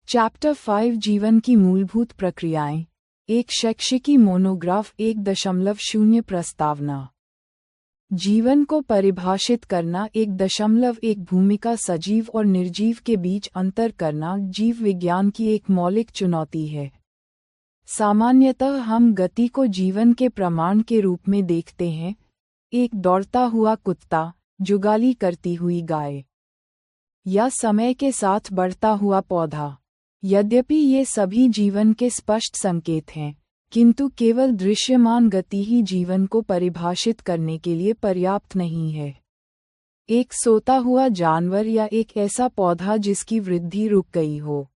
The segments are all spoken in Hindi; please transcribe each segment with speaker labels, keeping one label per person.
Speaker 1: चैप्टर 5 जीवन की मूलभूत प्रक्रियाएं। एक शैक्षिकी मोनोग्राफ 1.0 प्रस्तावना। जीवन को परिभाषित करना 1.1 भूमिका सजीव और निर्जीव के बीच अंतर करना जीव विज्ञान की एक मौलिक चुनौती है। सामान्यतः हम गति को जीवन के प्रमाण के रूप में देखते हैं, एक दौड़ता हुआ कुत्ता, जुगाली करती हुई गाय, या समय के साथ बढ़ता हुआ पौधा। यद्यपि ये सभी जीवन के स्पष्ट संकेत हैं, किंतु केवल दृश्यमान गति ही जीवन को परिभाषित करने के लिए पर्याप्त नहीं है। एक सोता हुआ जानवर या एक ऐसा पौधा जिसकी वृद्धि रुक गई हो,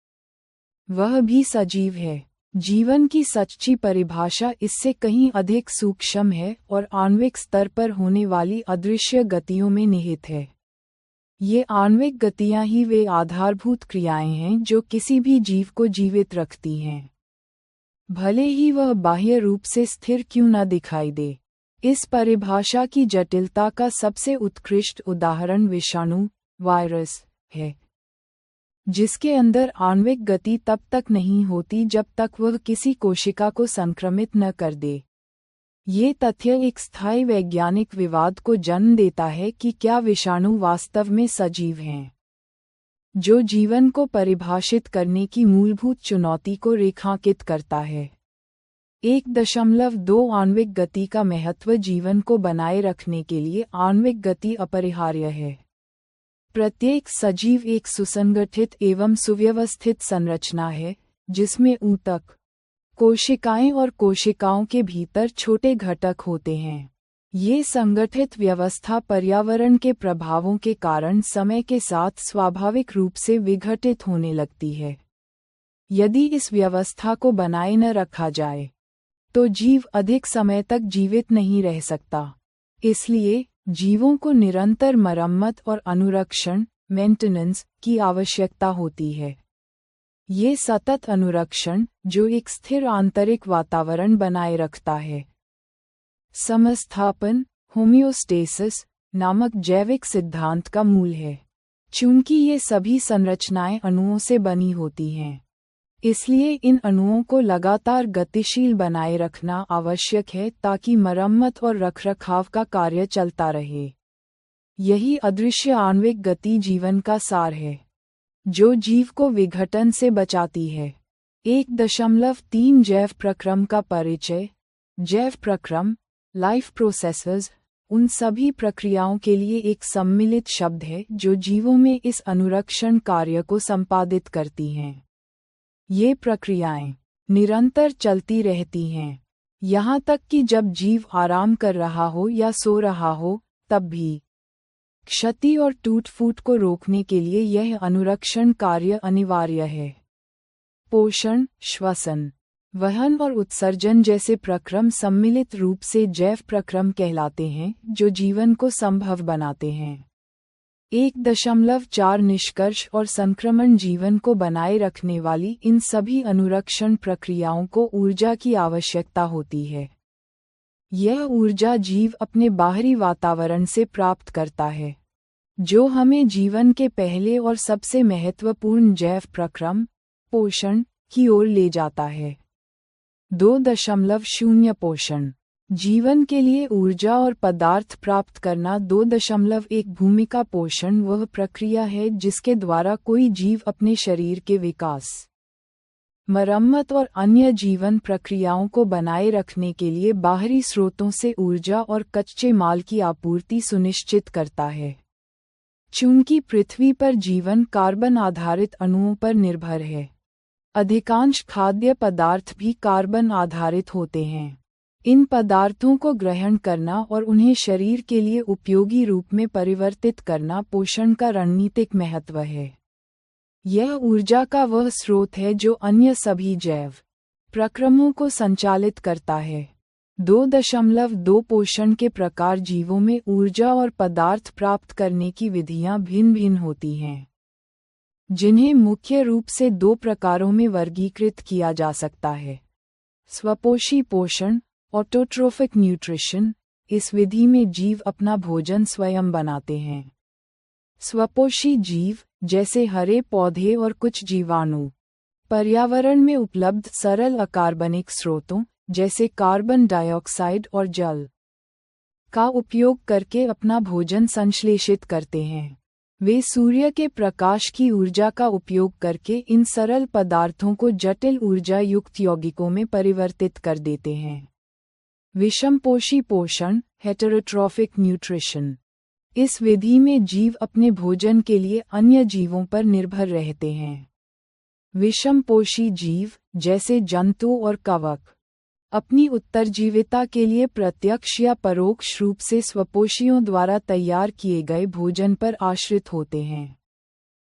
Speaker 1: वह भी सजीव है। जीवन की सच्ची परिभाषा इससे कहीं अधिक सूक्ष्म है और आणविक स्तर पर होने वाली अदृश्य गतियों में निहित है। ये आणविक गतियां ही वे आधारभूत क्रियाएं हैं जो किसी भी जीव को जीवित रखती हैं, भले ही वह बाह्य रूप से स्थिर क्यों न दिखाई दे। इस परिभाषा की जटिलता का सबसे उत्कृष्ट उदाहरण विषाणु, वायरस है, जिसके अंदर आणविक गति तब तक नहीं होती जब तक वह किसी कोशिका को संक्रमित न कर दे। ये तथ्य एक स्थायी वैज्ञानिक विवाद को जन्म देता है कि क्या विषाणु वास्तव में सजीव हैं, जो जीवन को परिभाषित करने की मूलभूत चुनौती को रेखांकित करता है। 1.2 आणविक गति का महत्व जीवन को बनाए रखने के लिए आणविक गति अपरिहार्य है। प्रत्येक सजीव एक सुसंगठित एवं सुव्यवस्थित संरचना है, जिसमें ऊतक, कोशिकाएं और कोशिकाओं के भीतर छोटे घटक होते हैं। ये संगठित व्यवस्था पर्यावरण के प्रभावों के कारण समय के साथ स्वाभाविक रूप से विघटित होने लगती है। यदि इस व्यवस्था को बनाए न रखा जाए, तो जीव अधिक समय तक जीवित नहीं रह सकता। इसलिए जीवों को निरंतर मरम्मत और अनुरक्षण, मेंटेनेंस, की आवश्यकता होती है। ये सतत अनुरक्षण, जो एक स्थिर आंतरिक वातावरण बनाए रखता है, समस्थापन, होमियोस्टेसिस नामक जैविक सिद्धांत का मूल है। चूंकि ये सभी संरचनाएं अणुओं से बनी होती हैं, इसलिए इन अणुओं को लगातार गतिशील बनाए रखना आवश्यक है ताकि मरम्मत और रखरखाव का कार्य चलता रहे। यही अदृश्य आणविक गति जीवन का सार है, जो जीव को विघटन से बचाती है। 1.3 जैव प्रक्रम का परिचय। जैव प्रक्रम, लाइफ प्रोसेसेस, उन सभी प्रक्रियाओं के लिए एक सम्मिलित शब्द है जो जीवों में इस अनुरक्षण कार्य को संपादित करती हैं। ये प्रक्रियाएं निरंतर चलती रहती हैं, यहाँ तक कि जब जीव आराम कर रहा हो या सो रहा हो, तब भी। क्षति और टूट-फूट को रोकने के लिए यह अनुरक्षण कार्य अनिवार्य है। पोषण, श्वसन, वहन और उत्सर्जन जैसे प्रक्रम सम्मिलित रूप से जैव प्रक्रम कहलाते हैं, जो जीवन को संभव बनाते हैं। 1.4 निष्कर्ष और संक्रमण। जीवन को बनाए रखने वाली इन सभी अनुरक्षण प्रक्रियाओं को ऊर्जा की आवश्यकता होती है। यह ऊर्जा जीव अपने बाहरी वातावरण से प्राप्त करता है, जो हमें जीवन के पहले और सबसे महत्वपूर्ण जैव प्रक्रम, पोषण, की ओर ले जाता है। 2.0 पोषण। जीवन के लिए ऊर्जा और पदार्थ प्राप्त करना। 2.1 भूमिका। पोषण वह प्रक्रिया है जिसके द्वारा कोई जीव अपने शरीर के विकास, मरम्मत और अन्य जीवन प्रक्रियाओं को बनाए रखने के लिए बाहरी स्रोतों से ऊर्जा और कच्चे माल की आपूर्ति सुनिश्चित करता है। चूंकि पृथ्वी पर जीवन कार्बन आधारित अणुओं पर निर्भर है, अधिकांश खाद्य पदार्थ भी कार्बन आधारित होते हैं। इन पदार्थों को ग्रहण करना और उन्हें शरीर के लिए उपयोगी रूप में परिवर्तित करना पोषण का रणनीतिक महत्व है। यह ऊर्जा का वह स्रोत है जो अन्य सभी जैव प्रक्रमों को संचालित करता है। 2.2 पोषण के प्रकार। जीवों में ऊर्जा और पदार्थ प्राप्त करने की विधियां भिन्न भिन्न होती हैं, जिन्हें मुख्य रूप से 2 प्रकारों में वर्गीकृत किया जा सकता है। स्वपोषी पोषण, ऑटोट्रोफिक न्यूट्रिशन। इस विधि में जीव अपना भोजन स्वयं बनाते हैं। स्वपोषी जीव, जैसे हरे पौधे और कुछ जीवाणु, पर्यावरण में उपलब्ध सरल अकार्बनिक स्रोतों जैसे कार्बन डाइऑक्साइड और जल का उपयोग करके अपना भोजन संश्लेषित करते हैं। वे सूर्य के प्रकाश की ऊर्जा का उपयोग करके इन सरल पदार्थों को जटिल ऊर्जा युक्त यौगिकों में परिवर्तित कर देते हैं। विषमपोषी पोषण, हेटेरोट्रॉफिक न्यूट्रिशन। इस विधि में जीव अपने भोजन के लिए अन्य जीवों पर निर्भर रहते हैं। विषमपोषी जीव, जैसे जंतु और कवक, अपनी उत्तरजीविता के लिए प्रत्यक्ष या परोक्ष रूप से स्वपोषियों द्वारा तैयार किए गए भोजन पर आश्रित होते हैं।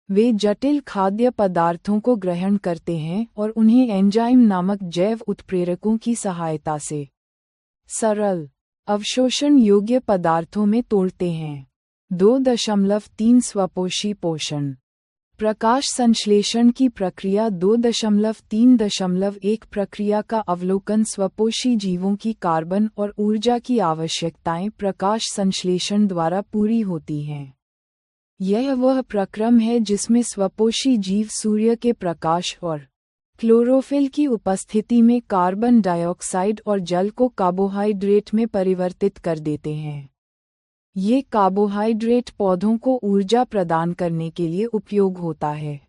Speaker 1: वे जटिल खाद्य पदार्थों को ग्रहण करते हैं और उन्हें एंजाइम नामक जैव उत्प्रेरकों की सहायता से सरल, अवशोषण योग्य पदार्थों में तोड़ते हैं। 2.3 स्वपोषी पोषण। प्रकाश संश्लेषण की प्रक्रिया 2.3.1 प्रक्रिया का अवलोकन स्वपोषी जीवों की कार्बन और ऊर्जा की आवश्यकताएं प्रकाश संश्लेषण द्वारा पूरी होती हैं। यह वह प्रक्रम है जिसमें स्वपोषी जीव सूर्य के प्रकाश और क्लोरोफिल की उपस्थिति में कार्बन डाइऑक्साइड और जल को कार्बोहाइड्रेट में परिवर्तित कर देते हैं। ये कार्बोहाइड्रेट पौधों को ऊर्जा प्रदान करने के लिए उपयोग होता है।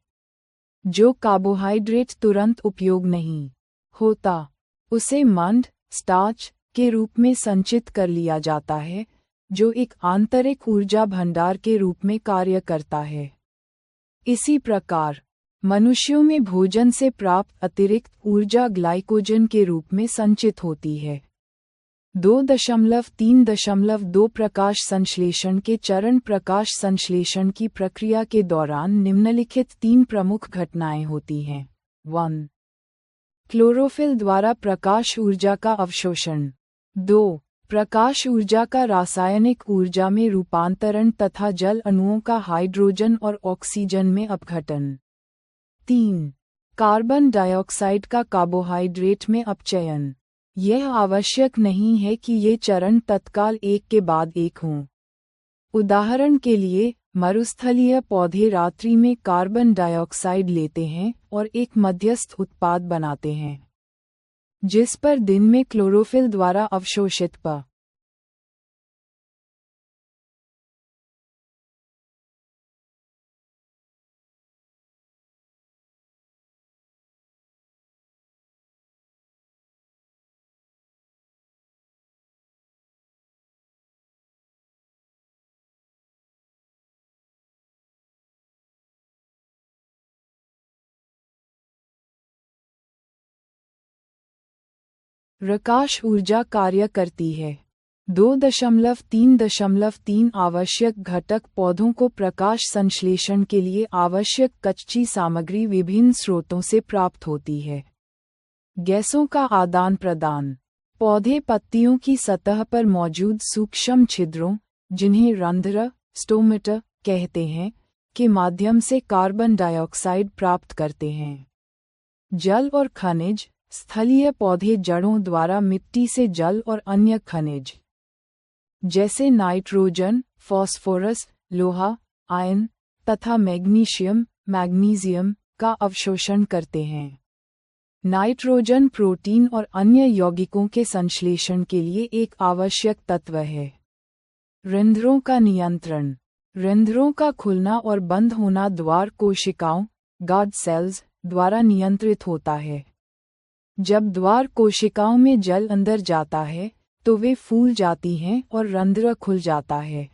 Speaker 1: जो कार्बोहाइड्रेट तुरंत उपयोग नहीं होता, उसे मंड, स्टार्च के रूप में संचित कर लिया जाता है, जो एक आंतरिक ऊर्जा भंडार के रूप में कार्य करता है। इसी प्रकार मनुष्यों में भोजन से प्राप्त अतिरिक्त ऊर्जा ग्लाइकोजन के रूप में संचित होती है। 2.3.2 प्रकाश संश्लेषण के चरण। प्रकाश संश्लेषण की प्रक्रिया के दौरान निम्नलिखित 3 प्रमुख घटनाएं होती हैं। 1. क्लोरोफिल द्वारा प्रकाश ऊर्जा का अवशोषण। 2. प्रकाश ऊर्जा का रासायनिक ऊर्जा में रूपांतरण तथा जल अणुओं का हाइड्रोजन और ऑक्सीजन में अपघटन। 3. कार्बन डाइऑक्साइड का कार्बोहाइड्रेट में अपचयन। यह आवश्यक नहीं है कि ये चरण तत्काल एक के बाद एक हों। उदाहरण के लिए, मरुस्थलीय पौधे रात्रि में कार्बन डाइऑक्साइड लेते हैं और एक मध्यस्थ उत्पाद बनाते हैं, जिस पर दिन में क्लोरोफिल द्वारा अवशोषित प प्रकाश ऊर्जा कार्य करती है। 2.3.3 आवश्यक घटक। पौधों को प्रकाश संश्लेषण के लिए आवश्यक कच्ची सामग्री विभिन्न स्रोतों से प्राप्त होती है। गैसों का आदान प्रदान। पौधे पत्तियों की सतह पर मौजूद सूक्ष्म छिद्रों, जिन्हें रंध्र, स्टोमेटा कहते हैं, के माध्यम से कार्बन डाइऑक्साइड प्राप्त करते हैं। जल और खनिज। स्थलीय पौधे जड़ों द्वारा मिट्टी से जल और अन्य खनिज जैसे नाइट्रोजन, फास्फोरस, लोहा, आयन तथा मैग्नीशियम का अवशोषण करते हैं। नाइट्रोजन प्रोटीन और अन्य यौगिकों के संश्लेषण के लिए एक आवश्यक तत्व है। रंध्रों का नियंत्रण। रंध्रों का खुलना और बंद होना द्वार कोशिकाओं, गार्ड सेल्स, द्वारा नियंत्रित होता है। जब द्वार कोशिकाओं में जल अंदर जाता है, तो वे फूल जाती हैं और रंध्र खुल जाता है।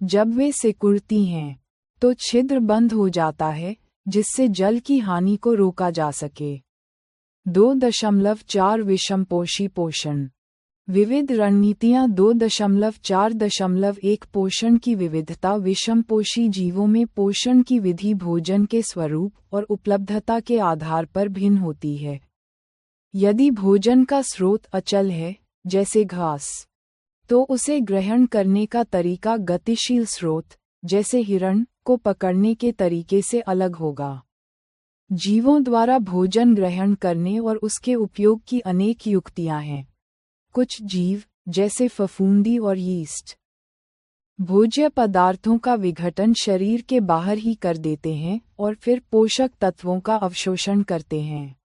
Speaker 1: जब वे सिकुड़ती हैं, तो छिद्र बंद हो जाता है, जिससे जल की हानि को रोका जा सके। 2.4 विषमपोषी पोषण। विविध रणनीतियां। 2.4.1 पोषण की विविधता। विषमपोषी जीवों में पोषण की विधि भोजन के स्वरूप और उपलब्धता के आधार पर भिन्न होती है। यदि भोजन का स्रोत अचल है, जैसे घास, तो उसे ग्रहण करने का तरीका गतिशील स्रोत, जैसे हिरण, को पकड़ने के तरीके से अलग होगा। जीवों द्वारा भोजन ग्रहण करने और उसके उपयोग की अनेक युक्तियां हैं। कुछ जीव, जैसे फफूंदी और यीस्ट, भोज्य पदार्थों का विघटन शरीर के बाहर ही कर देते हैं और फिर पोषक तत्वों का अवशोषण करते हैं।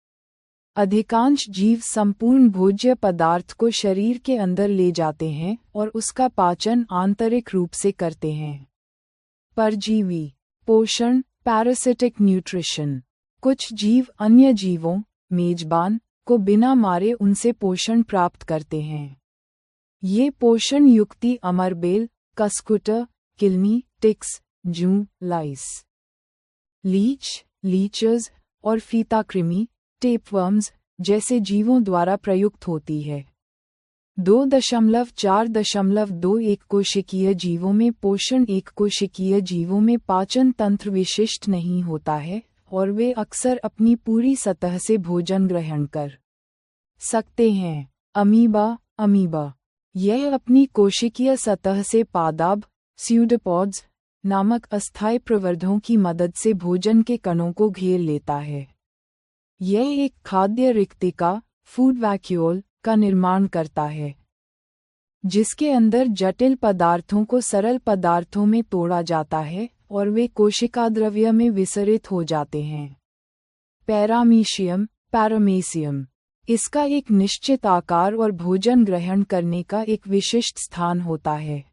Speaker 1: अधिकांश जीव संपूर्ण भोज्य पदार्थ को शरीर के अंदर ले जाते हैं और उसका पाचन आंतरिक रूप से करते हैं। परजीवी पोषण, पैरासिटिक न्यूट्रिशन। कुछ जीव अन्य जीवों, मेजबान, को बिना मारे उनसे पोषण प्राप्त करते हैं। ये पोषण युक्ति अमरबेल, कस्कुटर, किल्मी, टिक्स, जूं, लाइस, लीच, लीचर्स और फीताकृमि, टेपवर्म्स जैसे जीवों द्वारा प्रयुक्त होती है। 2.4.2 एक कोशिकीय जीवों में पोषण एक कोशिकीय जीवों में पाचन तंत्र विशिष्ट नहीं होता है और वे अक्सर अपनी पूरी सतह से भोजन ग्रहण कर सकते हैं। अमीबा यह अपनी कोशिकीय सतह से पादप, स्यूडोपोड्स नामक अस्थायी प्रवर्धों की मदद से भोजन के कणों को घेर लेता है। यह एक खाद्य रिक्तिका, फूड वैक्यूल, का निर्माण करता है, जिसके अंदर जटिल पदार्थों को सरल पदार्थों में तोड़ा जाता है और वे कोशिकाद्रव्य में विसरित हो जाते हैं। पैरामीशियम, इसका एक निश्चित आकार और भोजन ग्रहण करने का एक विशिष्ट स्थान होता है।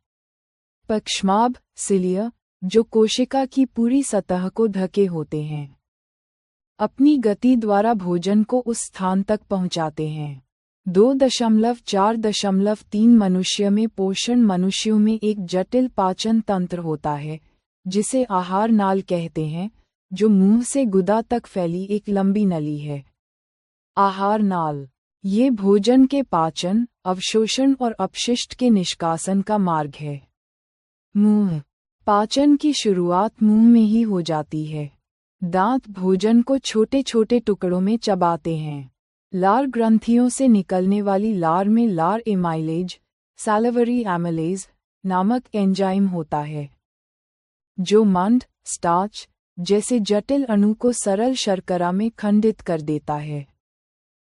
Speaker 1: पक्ष्माभ, सिलिया, जो कोशिका की पूरी सतह को ढके होते हैं, अपनी गति द्वारा भोजन को उस स्थान तक पहुंचाते हैं। 2.4.3 मनुष्य में पोषण। मनुष्यों में एक जटिल पाचन तंत्र होता है जिसे आहार नाल कहते हैं, जो मुंह से गुदा तक फैली एक लंबी नली है। आहार नाल ये भोजन के पाचन, अवशोषण और अपशिष्ट के निष्कासन का मार्ग है। मुंह पाचन की शुरुआत मुंह में ही हो जाती है। दांत भोजन को छोटे छोटे टुकड़ों में चबाते हैं। लार ग्रंथियों से निकलने वाली लार में लार एमाइलेज, सैलिवरी एमिलेज नामक एंजाइम होता है, जो मंड, स्टार्च जैसे जटिल अणु को सरल शर्करा में खंडित कर देता है।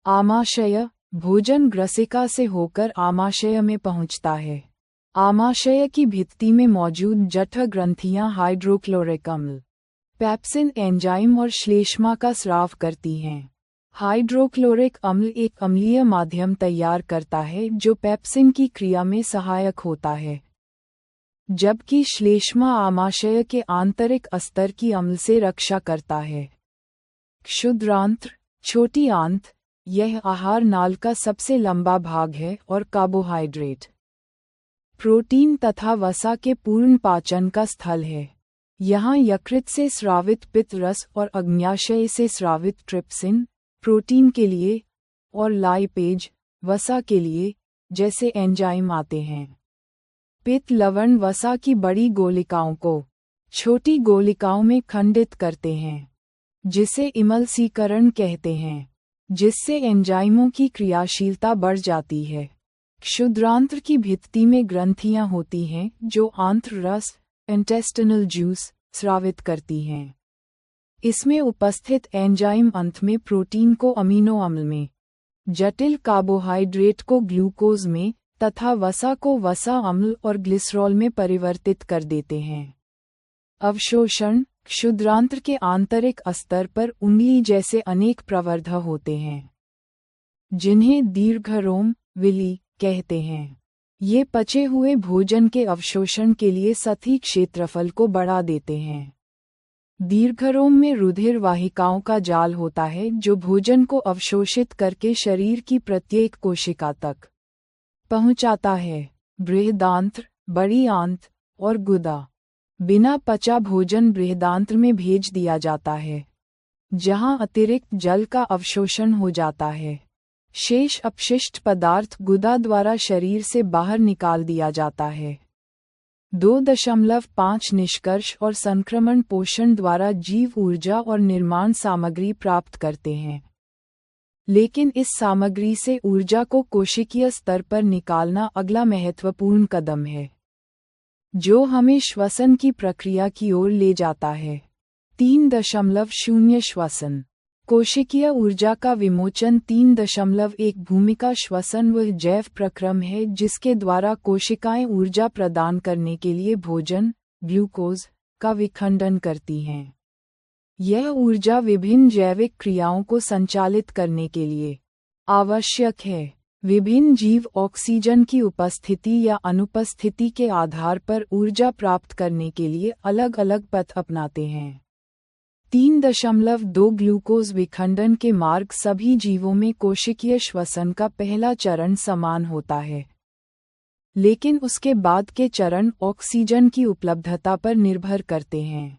Speaker 1: आमाशय भोजन ग्रसिका से होकर आमाशय में पहुंचता है। आमाशय की भित्ति में मौजूद जठर ग्रंथियां हाइड्रोक्लोरिक अम्ल, पेप्सिन एंजाइम और श्लेष्मा का स्राव करती हैं। हाइड्रोक्लोरिक अम्ल एक अम्लीय माध्यम तैयार करता है जो पेप्सिन की क्रिया में सहायक होता है, जबकि श्लेष्मा आमाशय के आंतरिक अस्तर की अम्ल से रक्षा करता है। क्षुद्रांत्र, छोटी आंत, यह आहार नाल का सबसे लंबा भाग है और कार्बोहाइड्रेट, प्रोटीन तथा वसा के पूर्ण पाचन का स्थल है। यहाँ यकृत से स्रावित पित्त रस और अग्न्याशय से स्रावित ट्रिप्सिन, प्रोटीन के लिए, और लाइपेज, वसा के लिए, जैसे एंजाइम आते हैं। पित्त लवण वसा की बड़ी गोलिकाओं को छोटी गोलिकाओं में खंडित करते हैं, जिसे इमल्सीकरण कहते हैं, जिससे एंजाइमों की क्रियाशीलता बढ़ जाती है। क्षुद्रांत्र की भित्ति में ग्रंथियां होती हैं जो आंत्र रस, इंटेस्टिनल जूस, स्रावित करती हैं। इसमें उपस्थित एंजाइम अंत में प्रोटीन को अमीनो अम्ल में, जटिल कार्बोहाइड्रेट को ग्लूकोज में तथा वसा को वसा अम्ल और ग्लिसरॉल में परिवर्तित कर देते हैं। अवशोषण क्षुद्रांत्र के आंतरिक अस्तर पर उंगली जैसे अनेक प्रवर्ध होते हैं, जिन्हें दीर्घरोम, विली कहते हैं। ये पचे हुए भोजन के अवशोषण के लिए सतही क्षेत्रफल को बढ़ा देते हैं। दीर्घरोम में रुधिर वाहिकाओं का जाल होता है जो भोजन को अवशोषित करके शरीर की प्रत्येक कोशिका तक पहुंचाता है। बृहदांत्र, बड़ी आंत और गुदा, बिना पचा भोजन बृहदांत्र में भेज दिया जाता है, जहां अतिरिक्त जल का अवशोषण हो जाता है। शेष अपशिष्ट पदार्थ गुदा द्वारा शरीर से बाहर निकाल दिया जाता है। 2.5 निष्कर्ष और संक्रमण पोषण द्वारा जीव ऊर्जा और निर्माण सामग्री प्राप्त करते हैं, लेकिन इस सामग्री से ऊर्जा को कोशिकीय स्तर पर निकालना अगला महत्वपूर्ण कदम है, जो हमें श्वसन की प्रक्रिया की ओर ले जाता है। 3.0 श्वसन कोशिकीय ऊर्जा का विमोचन 3.1 भूमिका श्वसन वह जैव प्रक्रम है जिसके द्वारा कोशिकाएं ऊर्जा प्रदान करने के लिए भोजन, ग्लूकोज, का विखंडन करती हैं। यह ऊर्जा विभिन्न जैविक क्रियाओं को संचालित करने के लिए आवश्यक है। विभिन्न जीव ऑक्सीजन की उपस्थिति या अनुपस्थिति के आधार पर ऊर्जा प्राप्त करने के लिए अलग अलग पथ अपनाते हैं। 3.2 ग्लूकोज विखंडन के मार्ग सभी जीवों में कोशिकीय श्वसन का पहला चरण समान होता है, लेकिन उसके बाद के चरण ऑक्सीजन की उपलब्धता पर निर्भर करते हैं।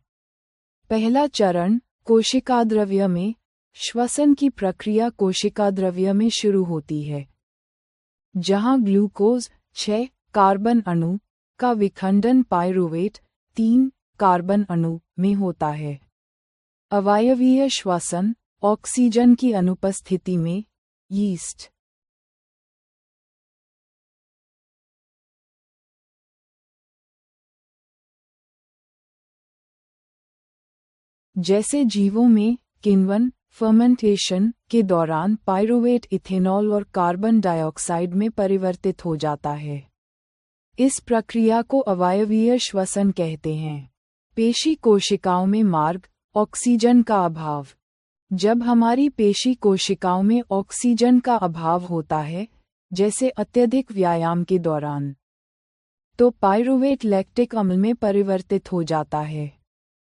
Speaker 1: पहला चरण कोशिकाद्रव्य में, श्वसन की प्रक्रिया कोशिकाद्रव्य में शुरू होती है, जहां ग्लूकोज 6 कार्बन अणु का विखंडन पाइरूवेट 3 कार्बन अणु में होता है। अवायवीय श्वसन ऑक्सीजन की अनुपस्थिति में, यीस्ट जैसे जीवों में किण्वन फर्मेंटेशन के दौरान पाइरूवेट इथेनॉल और कार्बन डाइऑक्साइड में परिवर्तित हो जाता है। इस प्रक्रिया को अवायवीय श्वसन कहते हैं। पेशी कोशिकाओं में मार्ग ऑक्सीजन का अभाव। जब हमारी पेशी कोशिकाओं में ऑक्सीजन का अभाव होता है, जैसे अत्यधिक व्यायाम के दौरान, तो पाइरूवेट लैक्टिक अम्ल में परिवर्तित हो जाता है।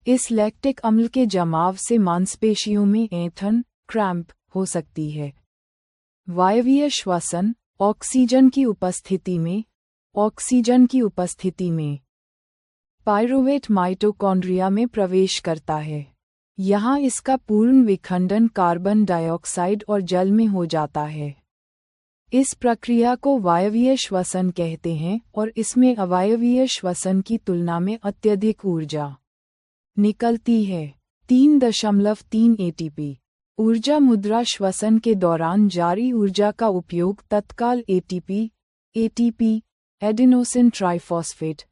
Speaker 1: इस लैक्टिक अम्ल के जमाव से मांसपेशियों में ऐंठन, क्रैम्प हो सकती है। वायवीय श्वसन ऑक्सीजन की उपस्थिति में पाइरूवेट माइटोकॉन्ड्रिया में प्रवेश करता है। यहाँ इसका पूर्ण विखंडन कार्बन डाइऑक्साइड और जल में हो जाता है। इस प्रक्रिया को वायवीय श्वसन कहते हैं और इसमें अवायवीय श्वसन की तुलना में अत्यधिक ऊर्जा निकलती है। 3.3 एटीपी ऊर्जा मुद्रा श्वसन के दौरान जारी ऊर्जा का उपयोग तत्काल एटीपी एडिनोसिन ट्राइफॉस्फेट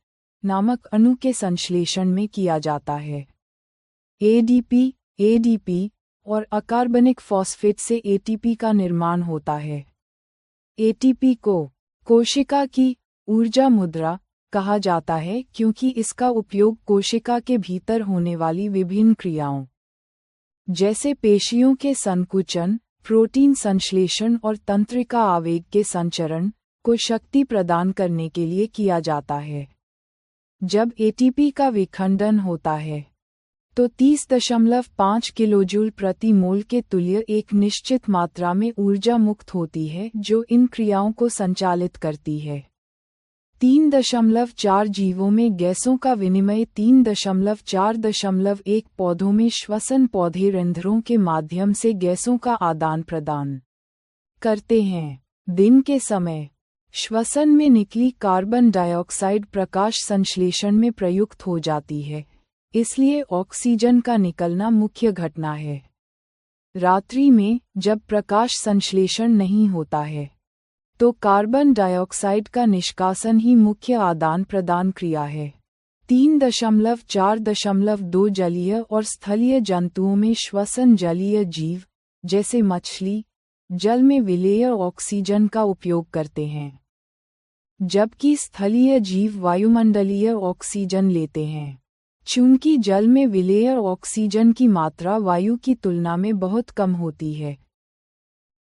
Speaker 1: नामक अणु के संश्लेषण में किया जाता है। एडीपी और अकार्बनिक फॉस्फेट से एटीपी का निर्माण होता है। एटीपी को कोशिका की ऊर्जा मुद्रा कहा जाता है क्योंकि इसका उपयोग कोशिका के भीतर होने वाली विभिन्न क्रियाओं, जैसे पेशियों के संकुचन, प्रोटीन संश्लेषण और तंत्रिका आवेग के संचरण, को शक्ति प्रदान करने के लिए किया जाता है। जब एटीपी का विखंडन होता है, तो 30.5 किलोजूल प्रति मोल के तुल्य एक निश्चित मात्रा में ऊर्जा मुक्त होती है जो इन क्रियाओं को संचालित करती है। 3.4 जीवों में गैसों का विनिमय 3.4.1 पौधों में श्वसन पौधे रंध्रों के माध्यम से गैसों का आदान प्रदान करते हैं। दिन के समय श्वसन में निकली कार्बन डाइऑक्साइड प्रकाश संश्लेषण में प्रयुक्त हो जाती है, इसलिए ऑक्सीजन का निकलना मुख्य घटना है। रात्रि में जब प्रकाश संश्लेषण नहीं होता है, तो कार्बन डाइऑक्साइड का निष्कासन ही मुख्य आदान प्रदान क्रिया है। 3.4.2 जलीय और स्थलीय जंतुओं में श्वसन जलीय जीव, जैसे मछली, जल में विलेय ऑक्सीजन का उपयोग करते हैं, जबकि स्थलीय जीव वायुमंडलीय ऑक्सीजन लेते हैं। चूंकि जल में विलेय ऑक्सीजन की मात्रा वायु की तुलना में बहुत कम होती है,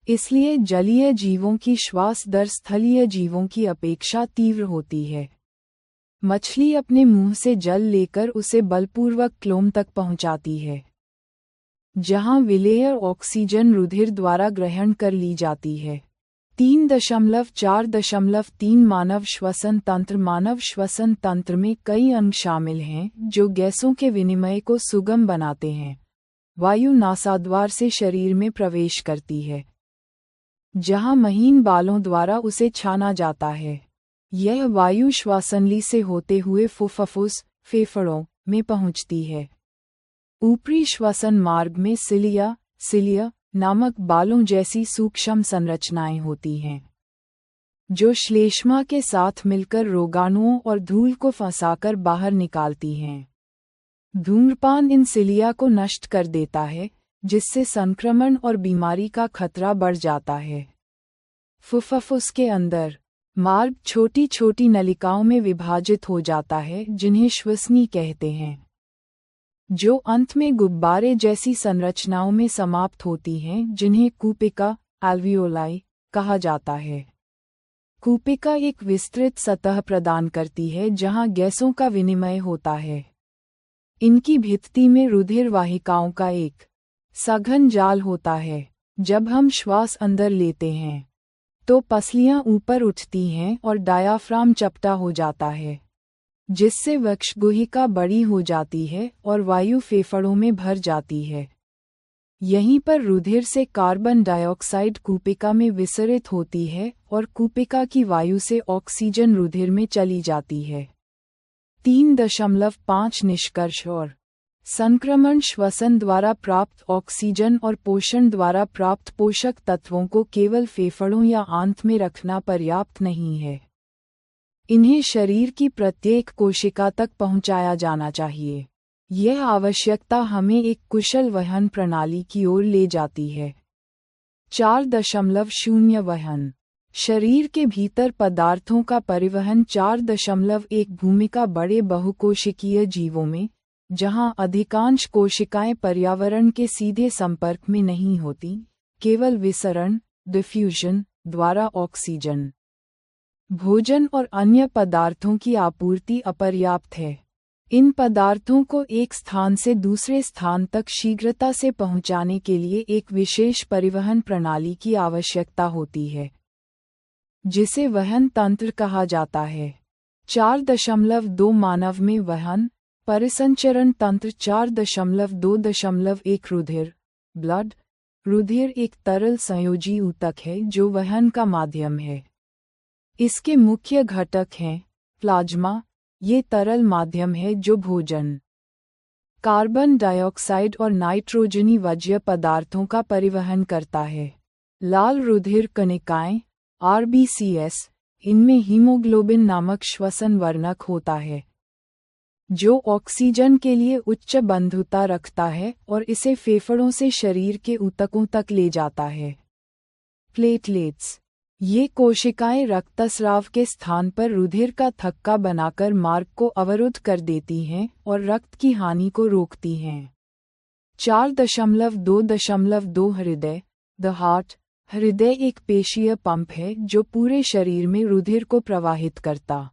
Speaker 1: इसलिए जलीय जीवों की श्वास दर स्थलीय जीवों की अपेक्षा तीव्र होती है। मछली अपने मुंह से जल लेकर उसे बलपूर्वक क्लोम तक पहुंचाती है, जहां विलेय ऑक्सीजन रुधिर द्वारा ग्रहण कर ली जाती है। 3.4.3 मानव श्वसन तंत्र में कई अंग शामिल हैं जो गैसों के विनिमय को सुगम बनाते हैं। वायु नासाद्वार से शरीर में प्रवेश करती है, जहां महीन बालों द्वारा उसे छाना जाता है। यह वायु श्वासनली से होते हुए फुफ्फुस फेफड़ों में पहुंचती है। ऊपरी श्वसन मार्ग में सिलिया नामक बालों जैसी सूक्ष्म संरचनाएं होती हैं, जो श्लेष्मा के साथ मिलकर रोगाणुओं और धूल को फंसाकर बाहर निकालती हैं। धूम्रपान इन सिलिया को नष्ट कर देता है, जिससे संक्रमण और बीमारी का खतरा बढ़ जाता है। फुफ्फुस के अंदर मार्ग छोटी छोटी नलिकाओं में विभाजित हो जाता है जिन्हें श्वसनी कहते हैं, जो अंत में गुब्बारे जैसी संरचनाओं में समाप्त होती हैं जिन्हें कूपिका एल्वियोलाई कहा जाता है। कूपिका एक विस्तृत सतह प्रदान करती है जहां गैसों का विनिमय होता है। इनकी भित्ति में रुधिर वाहिकाओं का एक सघन जाल होता है। जब हम श्वास अंदर लेते हैं तो पसलियां ऊपर उठती हैं और डायाफ्राम चपटा हो जाता है, जिससे वक्षगुहिका बड़ी हो जाती है और वायु फेफड़ों में भर जाती है। यहीं पर रुधिर से कार्बन डाइऑक्साइड कूपिका में विसरित होती है और कूपिका की वायु से ऑक्सीजन रुधिर में चली जाती है। 3.5 निष्कर्ष और संक्रमण श्वसन द्वारा प्राप्त ऑक्सीजन और पोषण द्वारा प्राप्त पोषक तत्वों को केवल फेफड़ों या आंत में रखना पर्याप्त नहीं है। इन्हें शरीर की प्रत्येक कोशिका तक पहुंचाया जाना चाहिए। यह आवश्यकता हमें एक कुशल वहन प्रणाली की ओर ले जाती है। 4.0 वहन। शरीर के भीतर पदार्थों का परिवहन 4.1 भूमिका बड़े बहुकोशिकीय जीवों में, जहां अधिकांश कोशिकाएं पर्यावरण के सीधे संपर्क में नहीं होती, केवल विसरण डिफ्यूजन द्वारा ऑक्सीजन, भोजन और अन्य पदार्थों की आपूर्ति अपर्याप्त है। इन पदार्थों को एक स्थान से दूसरे स्थान तक शीघ्रता से पहुंचाने के लिए एक विशेष परिवहन प्रणाली की आवश्यकता होती है, जिसे वहन तंत्र कहा जाता है। 4.2 मानव में वहन परिसंचरण तंत्र। 4.2.1 रुधिर ब्लड। रुधिर एक तरल संयोजी ऊतक है जो वहन का माध्यम है। इसके मुख्य घटक हैं प्लाज्मा, ये तरल माध्यम है जो भोजन, कार्बन डाइऑक्साइड और नाइट्रोजनी वजय पदार्थों का परिवहन करता है। लाल रुधिर कणिकाएं RBCs, इनमें हीमोग्लोबिन नामक श्वसन वर्णक होता है, जो ऑक्सीजन के लिए उच्च बंधुता रखता है और इसे फेफड़ों से शरीर के ऊतकों तक ले जाता है। प्लेटलेट्स, ये कोशिकाएं रक्तस्राव के स्थान पर रुधिर का थक्का बनाकर मार्ग को अवरुद्ध कर देती हैं और रक्त की हानि को रोकती हैं। 4.2.2 हृदय द हार्ट। हृदय एक पेशीय पंप है जो पूरे शरीर में रुधिर को प्रवाहित करता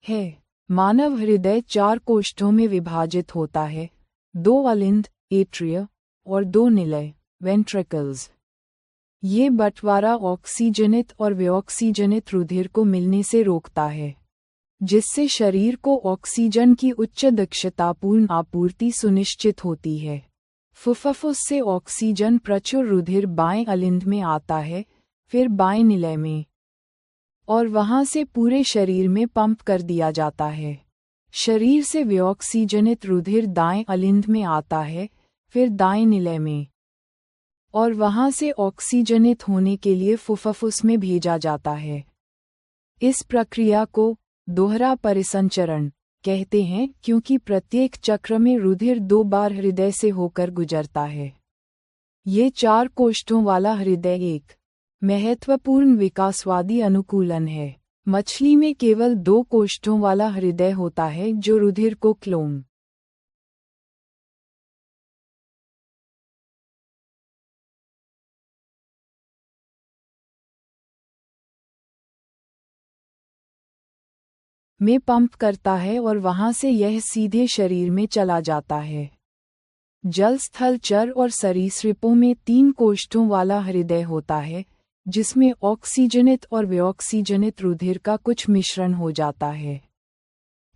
Speaker 1: है। मानव हृदय 4 कोष्ठों में विभाजित होता है, 2 अलिंद एट्रिया और 2 निलय वेंट्रिकल्स। ये बंटवारा ऑक्सीजनित और विऑक्सीजनित रुधिर को मिलने से रोकता है, जिससे शरीर को ऑक्सीजन की उच्च दक्षतापूर्ण आपूर्ति सुनिश्चित होती है। फुफ्फुस से ऑक्सीजन प्रचुर रुधिर बाएं अलिंद में आता है, फिर बाएं निलय में, और वहां से पूरे शरीर में पंप कर दिया जाता है। शरीर से विऑक्सीजनित रुधिर दाएं अलिंद में आता है, फिर दाएं निलय में, और वहां से ऑक्सीजनित होने के लिए फुफ्फुस में भेजा जाता है। इस प्रक्रिया को दोहरा परिसंचरण कहते हैं क्योंकि प्रत्येक चक्र में रुधिर 2 बार हृदय से होकर गुजरता है। ये 4 कोष्ठों वाला हृदय एक महत्वपूर्ण विकासवादी अनुकूलन है। मछली में केवल 2 कोष्ठों वाला हृदय होता है जो रुधिर को क्लोम में पंप करता है और वहां से यह सीधे शरीर में चला जाता है। जल, स्थल, चर और सरीसृपों में 3 कोष्ठों वाला हृदय होता है, जिसमें ऑक्सीजनित और विऑक्सीजनित रुधिर का कुछ मिश्रण हो जाता है।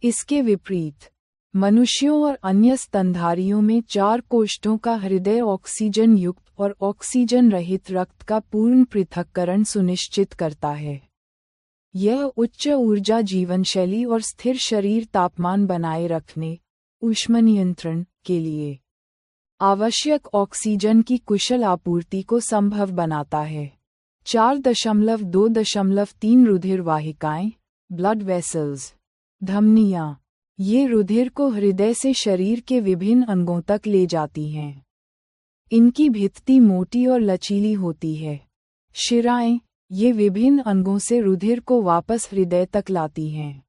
Speaker 1: इसके विपरीत मनुष्यों और अन्य स्तनधारियों में 4 कोष्ठों का हृदय ऑक्सीजन युक्त और ऑक्सीजन रहित रक्त का पूर्ण पृथक्करण सुनिश्चित करता है। यह उच्च ऊर्जा जीवनशैली और स्थिर शरीर तापमान बनाए रखने, ऊष्मा नियंत्रण के लिए आवश्यक ऑक्सीजन की कुशल आपूर्ति को संभव बनाता है। 4.2.3 रुधिर वाहिकाएं ब्लड वेसल्स। धमनियां, ये रुधिर को हृदय से शरीर के विभिन्न अंगों तक ले जाती हैं। इनकी भित्ति मोटी और लचीली होती है। शिराएं, ये विभिन्न अंगों से रुधिर को वापस हृदय तक लाती हैं।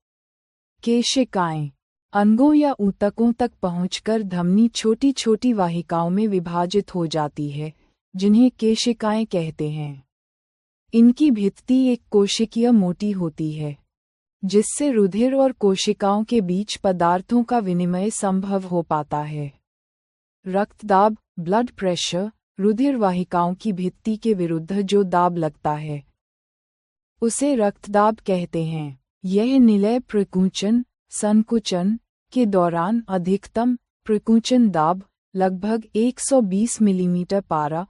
Speaker 1: केशिकाएं, अंगों या ऊतकों तक पहुंचकर धमनी छोटी छोटी वाहिकाओं में विभाजित हो जाती है, जिन्हें केशिकाएं कहते हैं। इनकी भित्ति एक कोशिकीय मोटी होती है, जिससे रुधिर और कोशिकाओं के बीच पदार्थों का विनिमय संभव हो पाता है। रक्तदाब, ब्लड प्रेशर, रुधिर वाहिकाओं की भित्ति के विरुद्ध जो दाब लगता है, उसे रक्तदाब कहते हैं। यह निलय प्रकुंचन संकुचन के दौरान अधिकतम प्रकुंचन दाब लगभग 120 मिलीमीटर पारा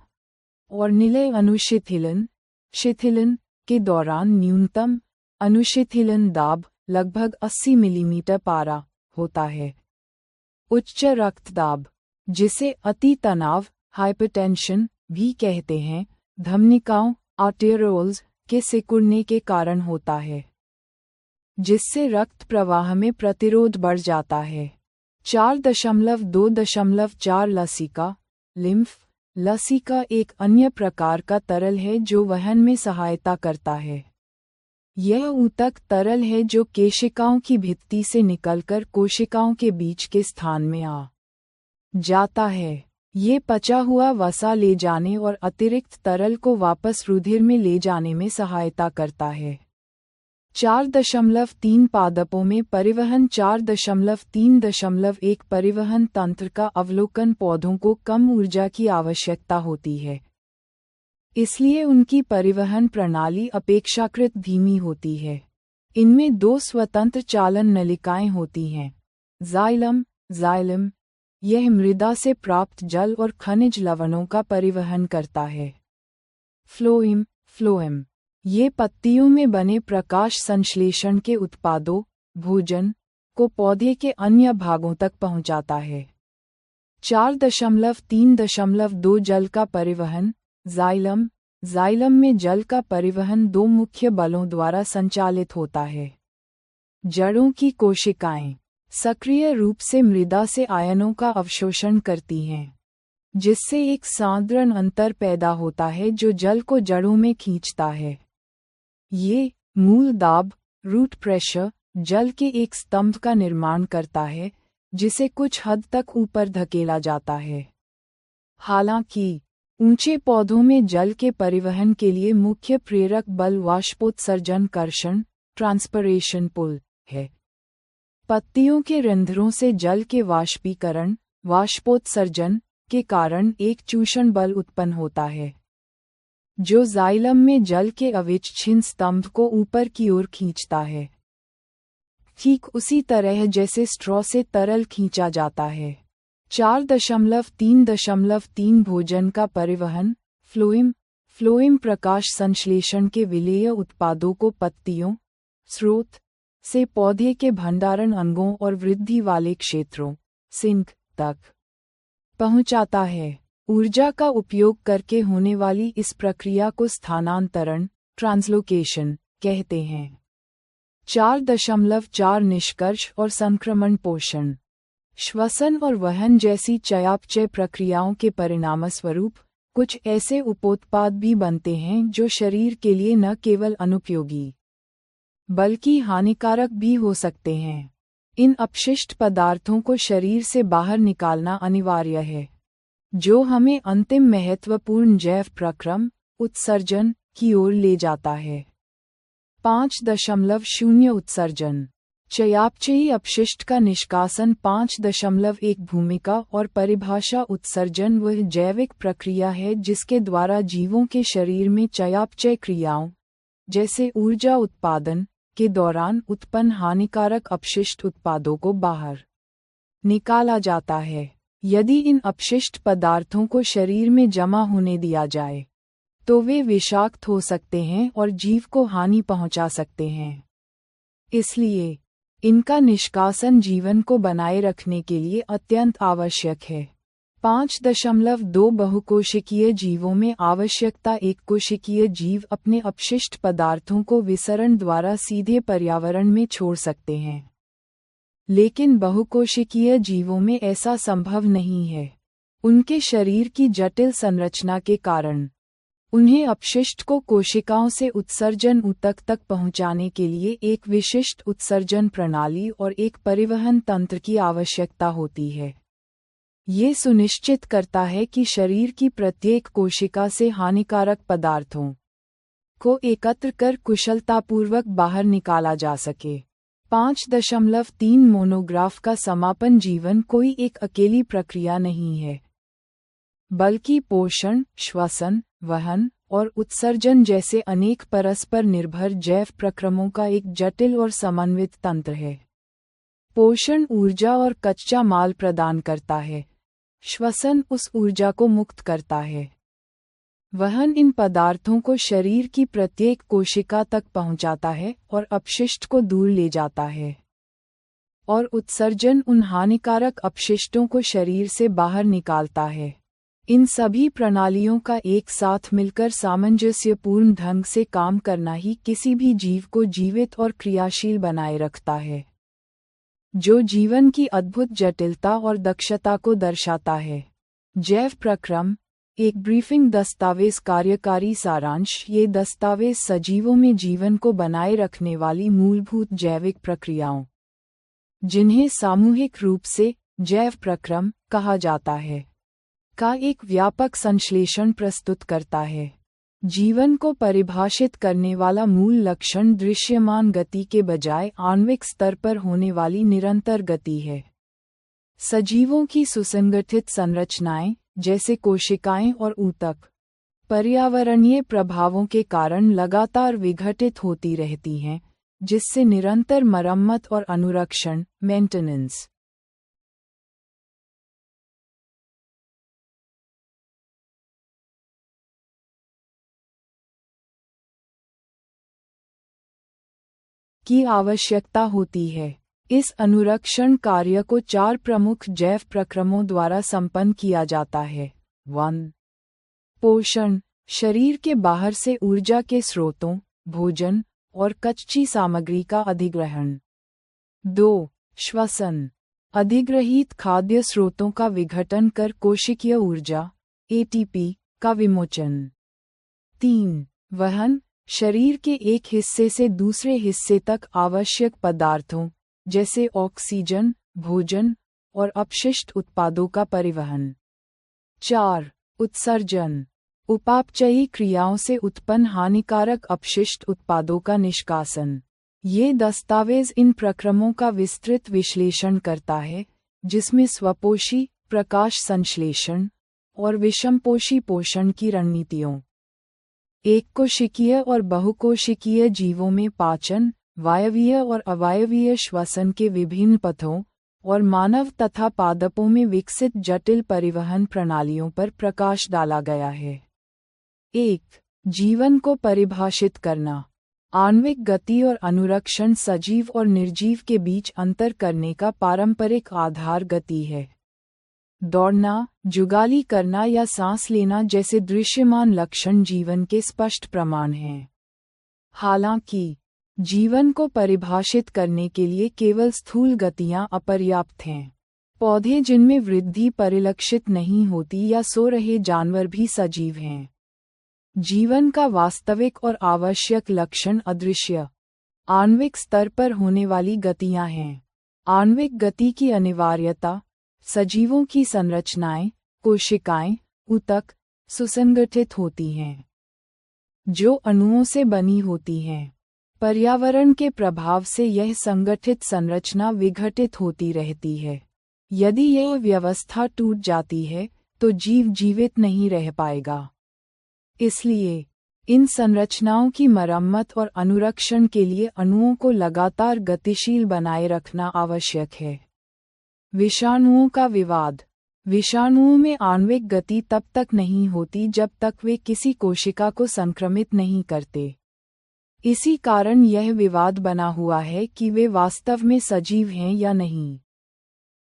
Speaker 1: और निलय अनुशिथिलन शिथिलन के दौरान न्यूनतम अनुशिथिलन दाब लगभग 80 मिलीमीटर पारा होता है। उच्च रक्तदाब, जिसे अति तनाव हाइपरटेंशन भी कहते हैं, धमनिकाओं आर्टेरियोल्स के सिकुड़ने के कारण होता है, जिससे रक्त प्रवाह में प्रतिरोध बढ़ जाता है। 4.2.4 लसिका लिम्फ लसिका एक अन्य प्रकार का तरल है जो वहन में सहायता करता है। यह ऊतक तरल है जो केशिकाओं की भित्ति से निकलकर कोशिकाओं के बीच के स्थान में आ जाता है। ये पचा हुआ वसा ले जाने और अतिरिक्त तरल को वापस रुधिर में ले जाने में सहायता करता है। 4.3 पादपों में परिवहन 4.3.1 परिवहन तंत्र का अवलोकन पौधों को कम ऊर्जा की आवश्यकता होती है, इसलिए उनकी परिवहन प्रणाली अपेक्षाकृत धीमी होती है। इनमें 2 स्वतंत्र चालन नलिकाएं होती हैं। जाइलम, यह मृदा से प्राप्त जल और खनिज लवणों का परिवहन करता है। फ्लोएम, ये पत्तियों में बने प्रकाश संश्लेषण के उत्पादों, भोजन, को पौधे के अन्य भागों तक पहुंचाता है। 4.3.2 जल का परिवहन। जाइलम में जल का परिवहन 2 मुख्य बलों द्वारा संचालित होता है। जड़ों की कोशिकाएं सक्रिय रूप से मृदा से आयनों का अवशोषण करती हैं, जिससे एक सांद्रण अंतर पैदा होता है जो जल को जड़ों में खींचता है। ये मूल दाब रूट प्रेशर जल के एक स्तंभ का निर्माण करता है, जिसे कुछ हद तक ऊपर धकेला जाता है। हालांकि ऊंचे पौधों में जल के परिवहन के लिए मुख्य प्रेरक बल वाष्पोत्सर्जन कर्षण ट्रांसपरेशन पुल है। पत्तियों के रंध्रों से जल के वाष्पीकरण वाष्पोत्सर्जन के कारण एक चूषण बल उत्पन्न होता है, जो जाइलम में जल के अविच्छिन्न स्तंभ को ऊपर की ओर खींचता है, ठीक उसी तरह जैसे स्ट्रॉ से तरल खींचा जाता है। 4.3.3 भोजन का परिवहन। फ्लोएम प्रकाश संश्लेषण के विलेय उत्पादों को पत्तियों स्रोत से पौधे के भंडारण अंगों और वृद्धि वाले क्षेत्रों सिंक तक पहुंचाता है। ऊर्जा का उपयोग करके होने वाली इस प्रक्रिया को स्थानांतरण ट्रांसलोकेशन कहते हैं। 4.4 निष्कर्ष और संक्रमण पोषण। श्वसन और वहन जैसी चयापचय प्रक्रियाओं के परिणामस्वरूप कुछ ऐसे उपोत्पाद भी बनते हैं जो शरीर के लिए न केवल अनुपयोगी बल्कि हानिकारक भी हो सकते हैं। इन अपशिष्ट पदार्थों को शरीर से बाहर निकालना अनिवार्य है, जो हमें अंतिम महत्वपूर्ण जैव प्रक्रम उत्सर्जन की ओर ले जाता है। 5.0 उत्सर्जन। चयापचयी अपशिष्ट का निष्कासन 5.1 भूमिका और परिभाषा। उत्सर्जन वह जैविक प्रक्रिया है जिसके द्वारा जीवों के शरीर में चयापचय क्रियाओं, जैसे ऊर्जा उत्पादन, के दौरान उत्पन्न हानिकारक अपशिष्ट उत्पादों को बाहर निकाला जाता है। यदि इन अपशिष्ट पदार्थों को शरीर में जमा होने दिया जाए, तो वे विषाक्त हो सकते हैं और जीव को हानि पहुंचा सकते हैं। इसलिए इनका निष्कासन जीवन को बनाए रखने के लिए अत्यंत आवश्यक है। 5.2 बहुकोशिकीय जीवों में आवश्यकता एक कोशिकीय जीव अपने अपशिष्ट पदार्थों को विसरण द्वारा सीधे पर्यावरण में छोड़ सकते हैं, लेकिन बहुकोशिकीय जीवों में ऐसा संभव नहीं है। उनके शरीर की जटिल संरचना के कारण उन्हें अपशिष्ट को कोशिकाओं से उत्सर्जन ऊतक तक पहुंचाने के लिए एक विशिष्ट उत्सर्जन प्रणाली और एक परिवहन तंत्र की आवश्यकता होती है। ये सुनिश्चित करता है कि शरीर की प्रत्येक कोशिका से हानिकारक पदार्थों को एकत्र कर कुशलतापूर्वक बाहर निकाला जा सके। 5.3 मोनोग्राफ का समापन जीवन कोई एक अकेली प्रक्रिया नहीं है, बल्कि पोषण, श्वसन, वहन और उत्सर्जन जैसे अनेक परस्पर निर्भर जैव प्रक्रमों का एक जटिल और समन्वित तंत्र है। पोषण ऊर्जा और कच्चा माल प्रदान करता है। श्वसन उस ऊर्जा को मुक्त करता है। वहन इन पदार्थों को शरीर की प्रत्येक कोशिका तक पहुंचाता है और अपशिष्ट को दूर ले जाता है। और उत्सर्जन उन हानिकारक अपशिष्टों को शरीर से बाहर निकालता है। इन सभी प्रणालियों का एक साथ मिलकर सामंजस्यपूर्ण ढंग से काम करना ही किसी भी जीव को जीवित और क्रियाशील बनाए रखता है, जो जीवन की अद्भुत जटिलता और दक्षता को दर्शाता है। जैव प्रक्रम एक ब्रीफिंग दस्तावेज। कार्यकारी सारांश। ये दस्तावेज सजीवों में जीवन को बनाए रखने वाली मूलभूत जैविक प्रक्रियाओं, जिन्हें सामूहिक रूप से जैव प्रक्रम कहा जाता है, का एक व्यापक संश्लेषण प्रस्तुत करता है। जीवन को परिभाषित करने वाला मूल लक्षण दृश्यमान गति के बजाय आणविक स्तर पर होने वाली निरंतर गति है। सजीवों की सुसंगठित संरचनाएं, जैसे कोशिकाएं और ऊतक, पर्यावरणीय प्रभावों के कारण लगातार विघटित होती रहती हैं, जिससे निरंतर मरम्मत और अनुरक्षण मेंटेनेंस की आवश्यकता होती है। इस अनुरक्षण कार्य को 4 प्रमुख जैव प्रक्रमों द्वारा संपन्न किया जाता है। 1. पोषण, शरीर के बाहर से ऊर्जा के स्रोतों, भोजन और कच्ची सामग्री का अधिग्रहण। 2. श्वसन, अधिग्रहित खाद्य स्रोतों का विघटन कर कोशिकीय ऊर्जा ATP का विमोचन। 3. वहन, शरीर के एक हिस्से से दूसरे हिस्से तक आवश्यक पदार्थों, जैसे ऑक्सीजन, भोजन और अपशिष्ट उत्पादों का परिवहन। 4. उत्सर्जन, उपापचयी क्रियाओं से उत्पन्न हानिकारक अपशिष्ट उत्पादों का निष्कासन। ये दस्तावेज इन प्रक्रमों का विस्तृत विश्लेषण करता है, जिसमें स्वपोषी, प्रकाश संश्लेषण और विषमपोषी पोषण की रणनीतियों, एककोशिकीय और बहुकोशिकीय जीवों में पाचन, वायवीय और अवायवीय श्वसन के विभिन्न पथों और मानव तथा पादपों में विकसित जटिल परिवहन प्रणालियों पर प्रकाश डाला गया है। 1. जीवन को परिभाषित करना। आणविक गति और अनुरक्षण सजीव और निर्जीव के बीच अंतर करने का पारंपरिक आधार गति है। दौड़ना, जुगाली करना या सांस लेना जैसे दृश्यमान लक्षण जीवन के स्पष्ट प्रमाण हैं। हालांकि जीवन को परिभाषित करने के लिए केवल स्थूल गतियां अपर्याप्त हैं। पौधे जिनमें वृद्धि परिलक्षित नहीं होती या सो रहे जानवर भी सजीव हैं। जीवन का वास्तविक और आवश्यक लक्षण अदृश्य, आणविक स्तर पर होने वाली गतियां हैं। आणविक गति की अनिवार्यता, सजीवों की संरचनाएं, कोशिकाएं, ऊतक सुसंगठित होती हैं, जो अणुओं से बनी होती हैं। पर्यावरण के प्रभाव से यह संगठित संरचना विघटित होती रहती है। यदि यह व्यवस्था टूट जाती है, तो जीव जीवित नहीं रह पाएगा। इसलिए इन संरचनाओं की मरम्मत और अनुरक्षण के लिए अणुओं को लगातार गतिशील बनाए रखना आवश्यक है। विषाणुओं का विवाद। विषाणुओं में आणविक गति तब तक नहीं होती जब तक वे किसी कोशिका को संक्रमित नहीं करते। इसी कारण यह विवाद बना हुआ है कि वे वास्तव में सजीव हैं या नहीं।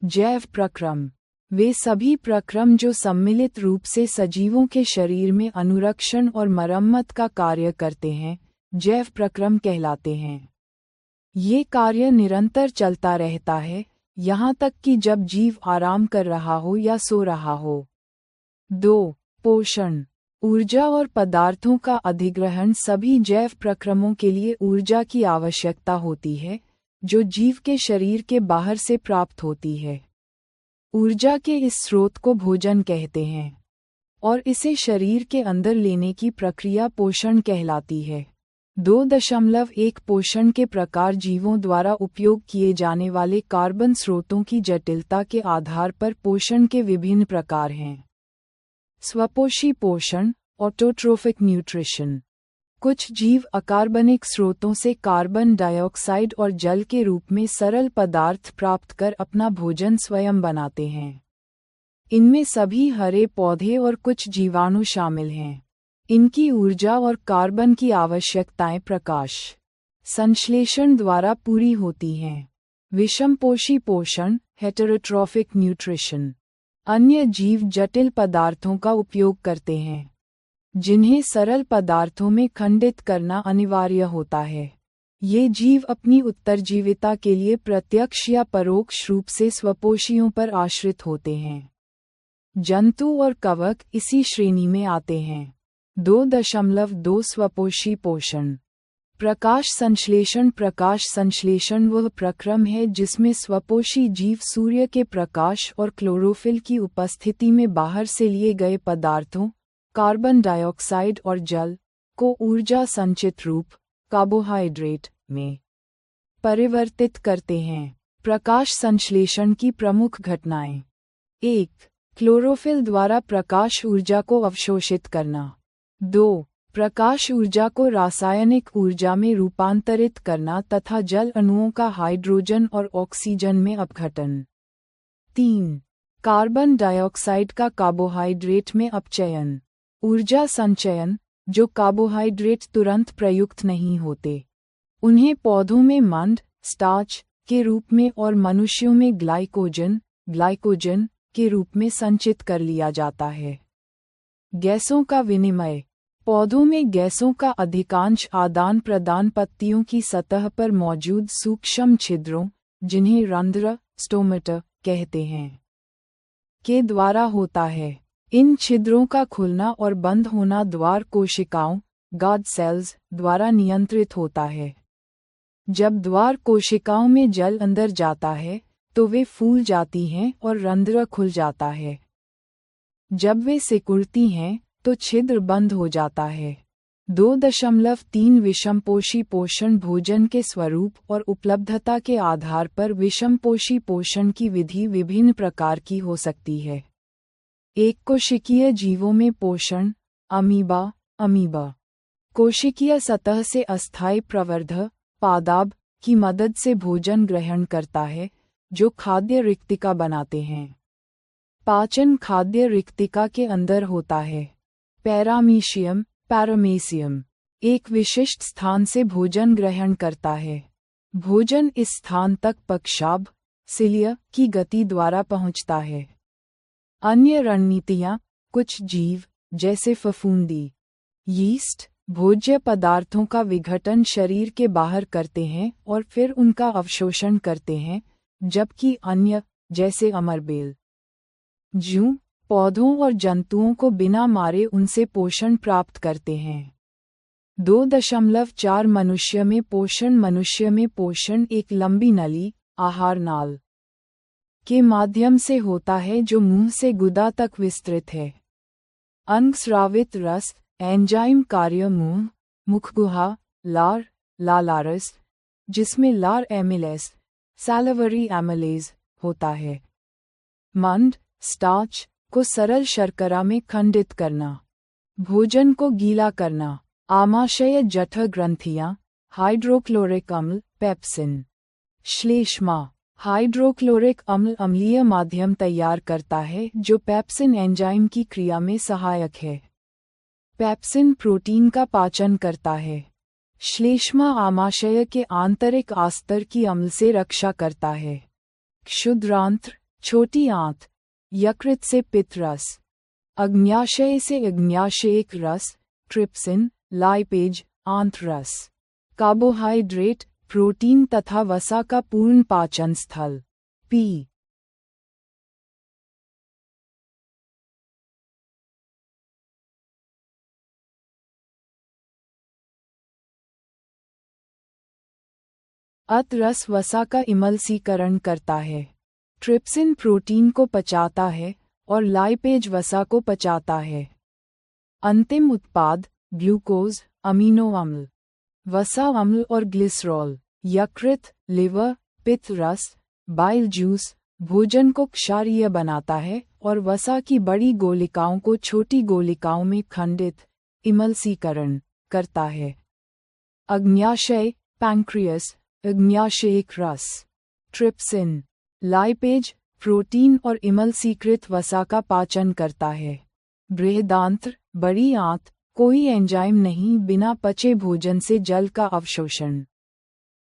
Speaker 1: जैव प्रक्रम, वे सभी प्रक्रम जो सम्मिलित रूप से सजीवों के शरीर में अनुरक्षण और मरम्मत का कार्य करते हैं, जैव प्रक्रम कहलाते हैं। ये कार्य निरंतर चलता रहता है, यहाँ तक कि जब जीव आराम कर रहा हो या सो रहा हो। 2. पोषण। ऊर्जा और पदार्थों का अधिग्रहण। सभी जैव प्रक्रमों के लिए ऊर्जा की आवश्यकता होती है, जो जीव के शरीर के बाहर से प्राप्त होती है। ऊर्जा के इस स्रोत को भोजन कहते हैं, और इसे शरीर के अंदर लेने की प्रक्रिया पोषण कहलाती है। 2.1 पोषण के प्रकार। जीवों द्वारा उपयोग किए जाने वाले कार्बन स्रोतों की जटिलता के आधार पर पोषण के विभिन्न प्रकार हैं। स्वपोषी पोषण, ऑटोट्रोफिक न्यूट्रिशन। कुछ जीव अकार्बनिक स्रोतों से कार्बन डाइऑक्साइड और जल के रूप में सरल पदार्थ प्राप्त कर अपना भोजन स्वयं बनाते हैं। इनमें सभी हरे पौधे और कुछ जीवाणु शामिल हैं। इनकी ऊर्जा और कार्बन की आवश्यकताएं प्रकाश संश्लेषण द्वारा पूरी होती हैं। विषमपोषी पोषण, हेटेरोट्रॉफिक न्यूट्रिशन। अन्य जीव जटिल पदार्थों का उपयोग करते हैं, जिन्हें सरल पदार्थों में खंडित करना अनिवार्य होता है। ये जीव अपनी उत्तरजीविता के लिए प्रत्यक्ष या परोक्ष रूप से स्वपोषियों पर आश्रित होते हैं। जंतु और कवक इसी श्रेणी में आते हैं। 2.2 स्वपोषी पोषण। प्रकाश संश्लेषण। प्रकाश संश्लेषण वह प्रक्रम है जिसमें स्वपोषी जीव सूर्य के प्रकाश और क्लोरोफिल की उपस्थिति में बाहर से लिए गए पदार्थों, कार्बन डाइऑक्साइड और जल, को ऊर्जा संचित रूप, कार्बोहाइड्रेट, में परिवर्तित करते हैं। प्रकाश संश्लेषण की प्रमुख घटनाएं। 1. क्लोरोफिल द्वारा प्रकाश ऊर्जा को अवशोषित करना। 2. प्रकाश ऊर्जा को रासायनिक ऊर्जा में रूपांतरित करना तथा जल अणुओं का हाइड्रोजन और ऑक्सीजन में अपघटन। 3. कार्बन डाइऑक्साइड का कार्बोहाइड्रेट में अपचयन। ऊर्जा संचयन। जो कार्बोहाइड्रेट तुरंत प्रयुक्त नहीं होते, उन्हें पौधों में मंड, स्टार्च के रूप में और मनुष्यों में ग्लाइकोजन के रूप में संचित कर लिया जाता है। गैसों का विनिमय। पौधों में गैसों का अधिकांश आदान प्रदान पत्तियों की सतह पर मौजूद सूक्ष्म छिद्रों, जिन्हें रंध्र, स्टोमेटा कहते हैं, के द्वारा होता है। इन छिद्रों का खुलना और बंद होना द्वार कोशिकाओं, गार्ड सेल्स, द्वारा नियंत्रित होता है। जब द्वार कोशिकाओं में जल अंदर जाता है, तो वे फूल जाती हैं और रंध्र खुल जाता है। जब वे सिकुड़ती हैं, तो छिद्र बंद हो जाता है। 2.3 विषमपोषी पोषण। भोजन के स्वरूप और उपलब्धता के आधार पर विषमपोषी पोषण की विधि विभिन्न प्रकार की हो सकती है। एक कोशिकीय जीवों में पोषण। अमीबा कोशिकीय सतह से अस्थायी प्रवर्धक पादप की मदद से भोजन ग्रहण करता है, जो खाद्य रिक्तिका बनाते हैं। पाचन खाद्य रिक्तिका के अंदर होता है। पैरामीशियम एक विशिष्ट स्थान से भोजन ग्रहण करता है। भोजन इस स्थान तक पक्षाभ सिलिया की गति द्वारा पहुंचता है। अन्य रणनीतियां। कुछ जीव, जैसे फफूंदी, यीस्ट, भोज्य पदार्थों का विघटन शरीर के बाहर करते हैं और फिर उनका अवशोषण करते हैं, जबकि अन्य, जैसे अमरबेल, जूं, पौधों और जंतुओं को बिना मारे उनसे पोषण प्राप्त करते हैं। 2.4 मनुष्य में पोषण। मनुष्य में पोषण एक लंबी नली, आहार नाल, के माध्यम से होता है जो मुंह से गुदा तक विस्तृत है। अंगस्रावित रस, एंजाइम कार्य मुंह, मुखगुहा, लालारस, जिसमें लार एमिलेस, सैलिवरी एमिलेज होता है। मंड, स्टार्च को सरल शर्करा में खंडित करना। भोजन को गीला करना। आमाशय जठर ग्रंथियां, हाइड्रोक्लोरिक अम्ल, पेप्सिन। श्लेष्मा, हाइड्रोक्लोरिक अम्ल अम्लीय माध्यम तैयार करता है जो पेप्सिन एंजाइम की क्रिया में सहायक है। पेप्सिन प्रोटीन का पाचन करता है। श्लेष्मा आमाशय के आंतरिक आस्तर की अम्ल से रक्षा करता है। क्षुद्रांत्र, छोटी आंत, यकृत से पित्त रस, अग्न्याशय से अग्न्याशयिक रस, ट्रिप्सिन, लाइपेज, आंत्र रस। कार्बोहाइड्रेट, प्रोटीन तथा वसा का पूर्ण पाचन स्थल। पी अत रस वसा का इमल्सीकरण करता है। ट्रिप्सिन प्रोटीन को पचाता है और लाइपेज वसा को पचाता है। अंतिम उत्पाद ग्लूकोज, अमीनो अम्ल, वसा अम्ल और ग्लिसरॉल, यकृत, लिवर, पित्त रस, बाइल जूस भोजन को क्षारीय बनाता है और वसा की बड़ी गोलिकाओं को छोटी गोलिकाओं में खंडित, इमल्सीकरण करता है। अग्न्याशय, पैंक्रियास, अग्न्याशयिक रस, ट्रिप्सिन, लाइपेज, प्रोटीन और इमल्सीकृत वसा का पाचन करता है। बृहदांत्र, बड़ी आंत, कोई एंजाइम नहीं, बिना पचे भोजन से जल का अवशोषण।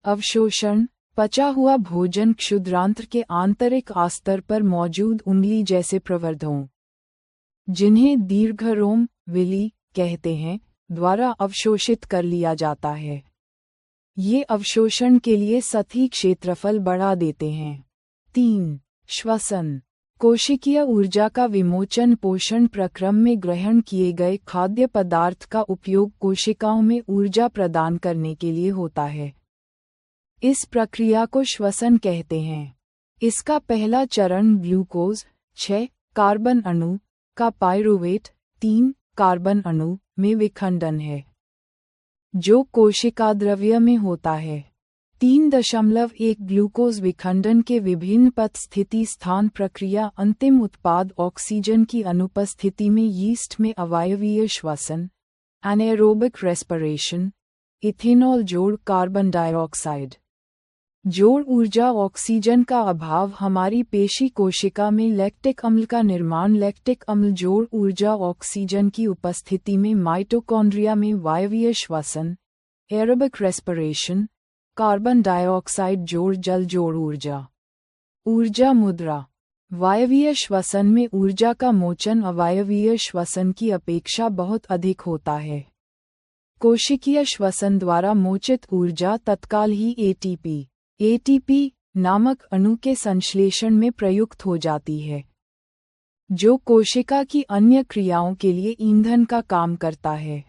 Speaker 1: अवशोषण, पचा हुआ भोजन क्षुद्रांत्र के आंतरिक आस्तर पर मौजूद उंगली जैसे प्रवर्धों, जिन्हें दीर्घरोम, विली कहते हैं, द्वारा अवशोषित कर लिया जाता है। ये अवशोषण के लिए सतही क्षेत्रफल बढ़ा देते हैं। 3. श्वसन, कोशिकीय ऊर्जा का विमोचन पोषण प्रक्रम में ग्रहण किए गए खाद्य पदार्थ का उपयोग कोशिकाओं में ऊर्जा प्रदान करने के लिए होता है। इस प्रक्रिया को श्वसन कहते हैं। इसका पहला चरण ग्लूकोज 6 कार्बन अणु का पाइरूवेट 3 कार्बन अणु में विखंडन है, जो कोशिका द्रव्य में होता है। 3.1 ग्लूकोज विखंडन के विभिन्न पथ स्थिति स्थान प्रक्रिया अंतिम उत्पाद ऑक्सीजन की अनुपस्थिति में यीस्ट में अवायवीय श्वसन, एनाएरोबिक रेस्पिरेशन, इथेनॉल जोड़ कार्बन डाइऑक्साइड जोड़ ऊर्जा ऑक्सीजन का अभाव हमारी पेशी कोशिका में लैक्टिक अम्ल का निर्माण लैक्टिक अम्ल जोड़ ऊर्जा ऑक्सीजन की उपस्थिति में माइटोकॉन्ड्रिया में वायवीय श्वसन, एरोबिक रेस्पिरेशन, कार्बन डाइऑक्साइड जोड़ जल जोड़ ऊर्जा। ऊर्जा मुद्रा, वायवीय श्वसन में ऊर्जा का मोचन अवायवीय श्वसन की अपेक्षा बहुत अधिक होता है। कोशिकीय श्वसन द्वारा मोचित ऊर्जा तत्काल ही एटीपी नामक अणु के संश्लेषण में प्रयुक्त हो जाती है, जो कोशिका की अन्य क्रियाओं के लिए ईंधन का काम करता है।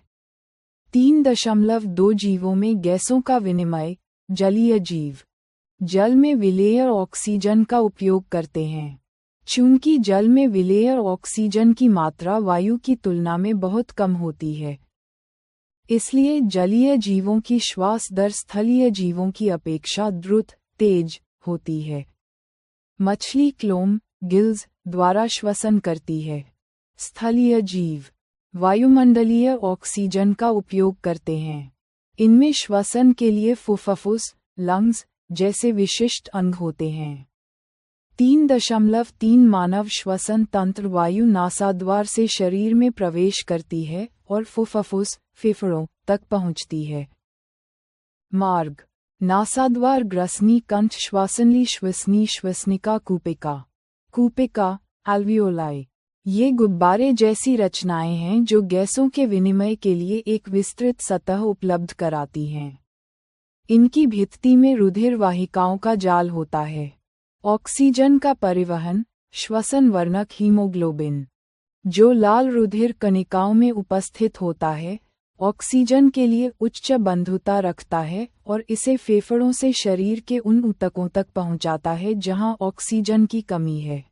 Speaker 1: 3.2 जीवों में गैसों का विनिमय। जलीय जीव जल में विलेय ऑक्सीजन का उपयोग करते हैं। चूंकि जल में विलेय ऑक्सीजन की मात्रा वायु की तुलना में बहुत कम होती है, इसलिए जलीय जीवों की श्वास दर स्थलीय जीवों की अपेक्षा द्रुत तेज होती है। मछली क्लोम गिल्स द्वारा श्वसन करती है। स्थलीय जीव वायुमंडलीय ऑक्सीजन का उपयोग करते हैं। इनमें श्वसन के लिए फुफ्फुस, लंग्स जैसे विशिष्ट अंग होते हैं। 3.3 मानव श्वसन तंत्र वायु नासाद्वार से शरीर में प्रवेश करती है और फुफ्फुस फेफड़ों तक पहुंचती है। मार्ग, नासाद्वार ग्रसनी कंठ श्वासनली श्वसनी श्वसनिका कूपिका एल्वियोलाई। ये गुब्बारे जैसी रचनाएं हैं जो गैसों के विनिमय के लिए एक विस्तृत सतह उपलब्ध कराती हैं। इनकी भित्ति में रुधिर वाहिकाओं का जाल होता है। ऑक्सीजन का परिवहन, श्वसन वर्णक हीमोग्लोबिन, जो लाल रुधिर कणिकाओं में उपस्थित होता है, ऑक्सीजन के लिए उच्च बंधुता रखता है और इसे फेफड़ों से शरीर के उन ऊतकों तक पहुंचाता है जहां ऑक्सीजन की कमी है।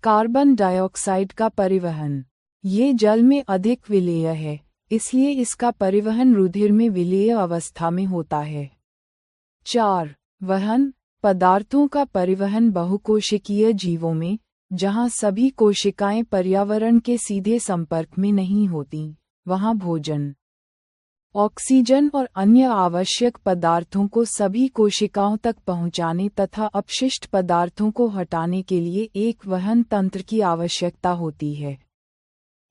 Speaker 1: कार्बन डाइऑक्साइड का परिवहन, ये जल में अधिक विलेय है, इसलिए इसका परिवहन रुधिर में विलेय अवस्था में होता है। 4. वहन, पदार्थों का परिवहन बहुकोशिकीय जीवों में, जहां सभी कोशिकाएं पर्यावरण के सीधे संपर्क में नहीं होती, वहां भोजन, ऑक्सीजन और अन्य आवश्यक पदार्थों को सभी कोशिकाओं तक पहुंचाने तथा अपशिष्ट पदार्थों को हटाने के लिए एक वहन तंत्र की आवश्यकता होती है।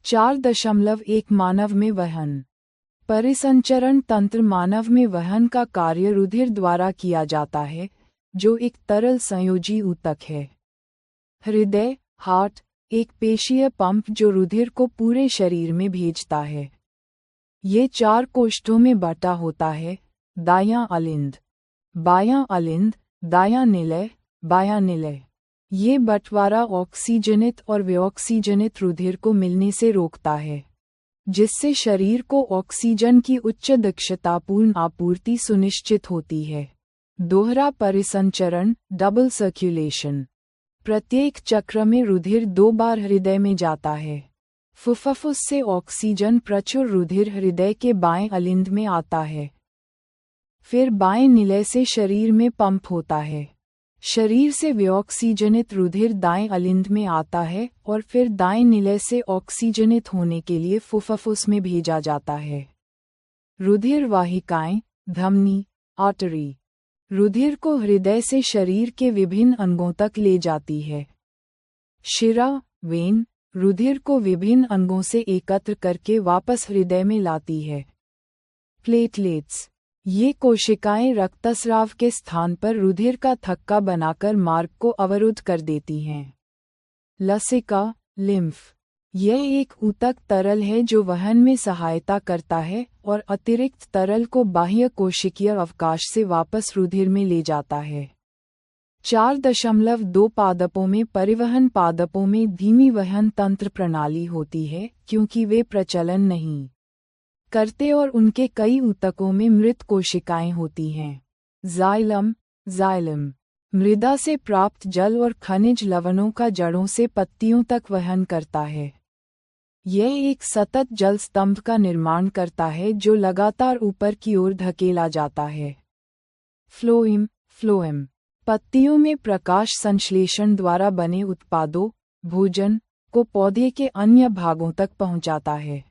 Speaker 1: 4.1 मानव में वहन, परिसंचरण तंत्र मानव में वहन का कार्य रुधिर द्वारा किया जाता है, जो एक तरल संयोजी ऊतक है। हृदय, हार्ट, एक पेशीय पंप जो रुधिर को पूरे शरीर में भेजता है। ये 4 कोष्ठों में बटा होता है: दायां अलिंद, बायां अलिंद, दायां निलय, बायां निलय। ये बंटवारा ऑक्सीजनित और विऑक्सीजनित रुधिर को मिलने से रोकता है, जिससे शरीर को ऑक्सीजन की उच्च दक्षतापूर्ण आपूर्ति सुनिश्चित होती है। दोहरा परिसंचरण, डबल सर्कुलेशन। प्रत्येक चक्र में रुधिर 2 बार हृदय में जाता है। फुफ्फुस से ऑक्सीजन प्रचुर रुधिर हृदय के बाएं अलिंद में आता है। फिर बाएं निलय से शरीर में पंप होता है। शरीर से विऑक्सीजनित रुधिर दाएं अलिंद में आता है और फिर दाएं निलय से ऑक्सीजनित होने के लिए फुफ्फुस में भेजा जाता है। रुधिर वाहिकाएं, धमनी, आर्टरी, रुधिर को हृदय से शरीर के विभिन्न अंगों तक ले जाती है। शिरा, वेन, रुधिर को विभिन्न अंगों से एकत्र करके वापस हृदय में लाती है। प्लेटलेट्स, ये कोशिकाएं रक्तस्राव के स्थान पर रुधिर का थक्का बनाकर मार्ग को अवरुद्ध कर देती हैं। लसिका, लिम्फ, यह एक ऊतक तरल है जो वहन में सहायता करता है और अतिरिक्त तरल को बाह्य कोशिकीय अवकाश से वापस रुधिर में ले जाता है। 4.2 पादपों में परिवहन पादपों में धीमी वहन तंत्र प्रणाली होती है क्योंकि वे प्रचलन नहीं करते और उनके कई ऊतकों में मृत कोशिकाएं होती हैं। जाइलम, मृदा से प्राप्त जल और खनिज लवणों का जड़ों से पत्तियों तक वहन करता है। यह एक सतत जल स्तंभ का निर्माण करता है जो लगातार ऊपर की ओर धकेला जाता है। फ्लोएम, पत्तियों में प्रकाश संश्लेषण द्वारा बने उत्पादों, भोजन को पौधे के अन्य भागों तक पहुंचाता है।